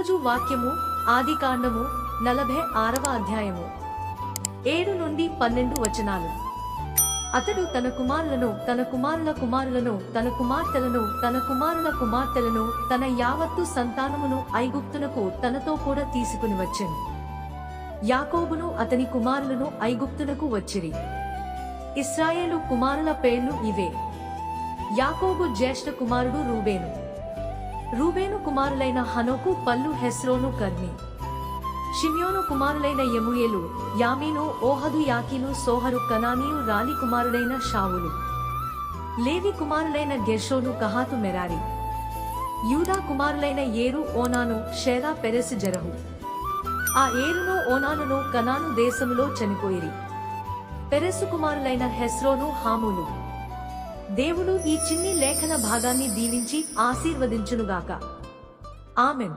ఈరోజు వాక్యము ఆదికాండము 46వ అధ్యాయము 7 నుండి 12 వచనాలు. అతడు తన కుమారులను, తన కుమారుల కుమారులను, తన కుమార్తెలను, తన కుమారుల కుమార్తెలను, తన యావత్తు సంతానమును ఐగుప్తునకు తనతో కూడా తీసుకుని వచ్చెను. యాకోబును అతని కుమారులను ఐగుప్తునకు వచ్చిరి. ఇశ్రాయేలు కుమారుల పేర్లు ఇవే. యాకోబు జ్యేష్ఠ కుమారుడు రూబేను. రూబేను కుమారులైన హనోకు, పల్లు, హెస్రోను, కర్మి. షిమ్యోను కుమారులైన యెమూయేలు, యామీను, ఓహదు, యాకీను, సోహరు, కనానీయు, రాలి కుమారుడైన షావులు. లేవి కుమారులైన గెర్షోను, కహాతు, మెరారి. యూదా కుమారులైన ఏరు, ఓనాను, షేరా, పెరెసు, జెరహు. ఆ ఏరును ఓనానును కనాను దేశములో చనిపోయిరి. పెరెసు కుమారులైన హెస్రోను, హాములు. దేవుడు ఈ చిన్ని లేఖన భాగాన్ని దీవించి ఆశీర్వదించునుగాక. ఆమెన్.